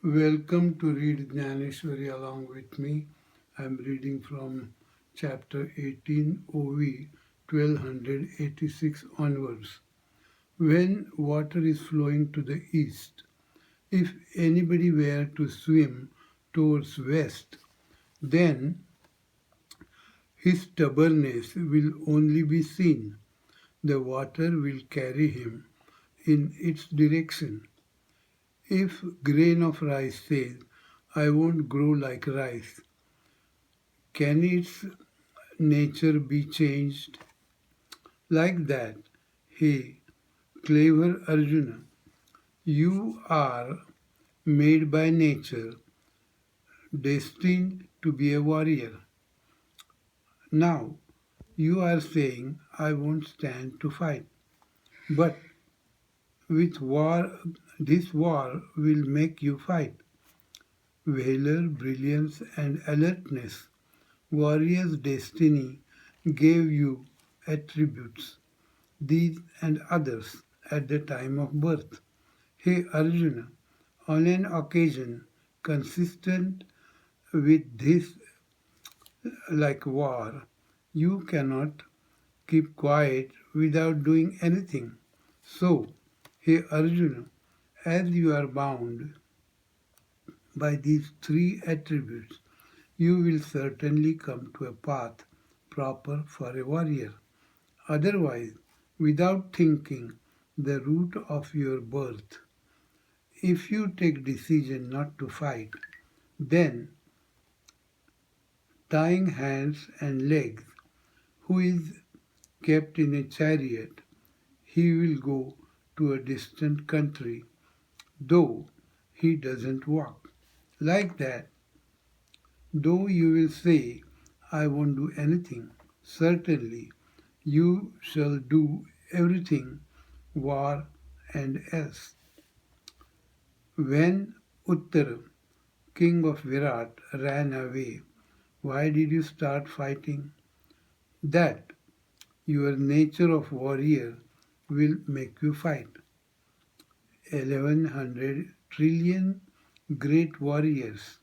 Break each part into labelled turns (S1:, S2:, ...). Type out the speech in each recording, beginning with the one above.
S1: Welcome to read Jnaneshwari along with me. I'm reading from chapter 18 OV 1286 onwards. When water is flowing to the east, if anybody were to swim towards west, then his stubbornness will only be seen. The water will carry him in its direction. If grain of rice says, I won't grow like rice, can its nature be changed? Like that, hey, clever Arjuna, you are made by nature, destined to be a warrior. Now, you are saying, I won't stand to fight. But with war, this war will make you fight. Valor, brilliance, and alertness. Warrior's destiny gave you attributes, these and others, at the time of birth. Hey Arjuna, on an occasion consistent with this, like war, you cannot keep quiet without doing anything. So, hey Arjuna, as you are bound by these three attributes, you will certainly come to a path proper for a warrior. Otherwise, without thinking the root of your birth, if you take decision not to fight, then tying hands and legs, who is kept in a chariot, he will go to a distant country, though he doesn't walk. Like that, though you will say, I won't do anything, certainly you shall do everything, war and else. When Uttara, king of Virat, ran away, why did you start fighting? That your nature of warrior will make you fight. 1100 trillion great warriors,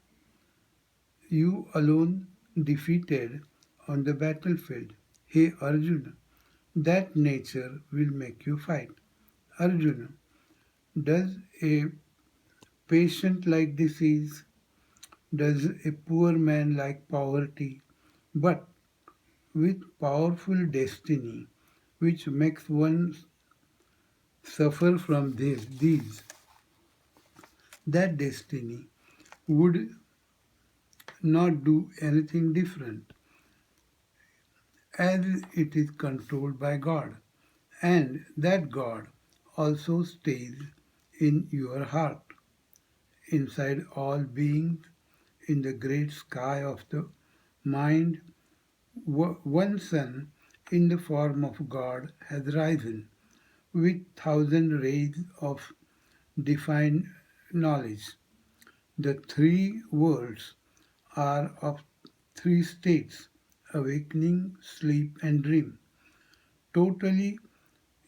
S1: you alone defeated on the battlefield. Hey Arjuna, that nature will make you fight. Arjuna, does a patient like disease? Does a poor man like poverty? But with powerful destiny, which makes one suffer from these, that destiny would not do anything different, as it is controlled by God, and that God also stays in your heart, inside all beings, in the great sky of the mind. One sun in the form of God has risen with thousand rays of defined knowledge. The three worlds are of three states: awakening, sleep, and dream. Totally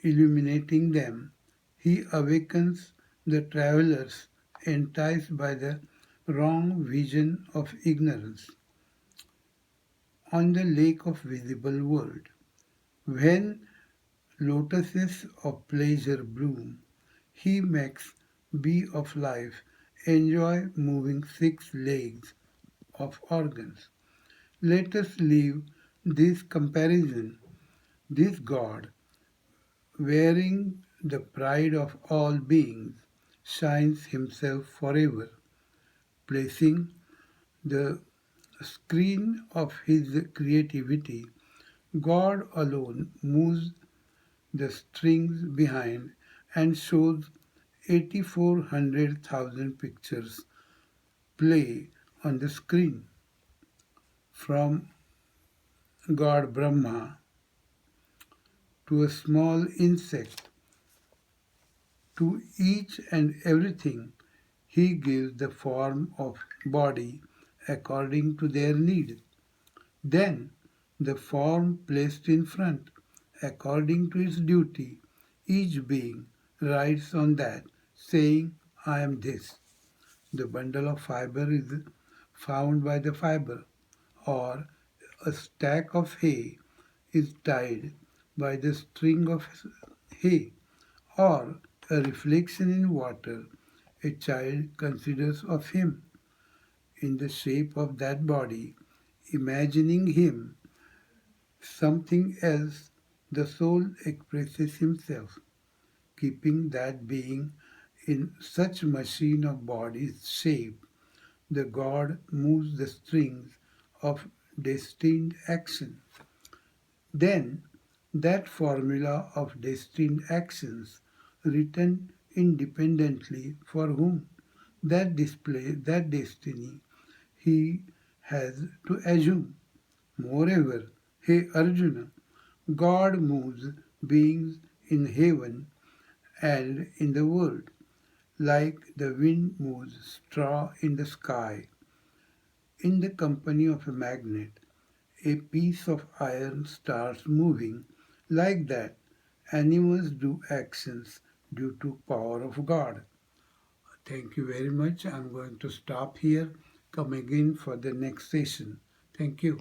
S1: illuminating them, he awakens the travelers enticed by the wrong vision of ignorance on the lake of visible world. When lotuses of pleasure bloom, he makes bee of life enjoy moving six legs of organs. Let us leave this comparison. This God, wearing the pride of all beings, shines himself forever, placing the screen of his creativity. God alone moves the strings behind and shows 8400,000 pictures play on the screen, from God Brahma to a small insect. To each and everything he gives the form of body according to their need. Then the form placed in front according to its duty. Each being rides on that, saying, I am this. The bundle of fiber is found by the fiber, or a stack of hay is tied by the string of hay, or a reflection in water a child considers of him in the shape of that body, imagining him something else, the soul expresses himself, keeping that being in such machine of body's shape. The God moves the strings of destined action. Then that formula of destined actions written independently for whom that display that destiny he has to assume. Moreover, hey Arjuna, God moves beings in heaven and in the world, like the wind moves straw in the sky. In the company of a magnet, a piece of iron starts moving. Like that, animals do actions due to power of God. Thank you very much. I'm going to stop here. Come again for the next session. Thank you.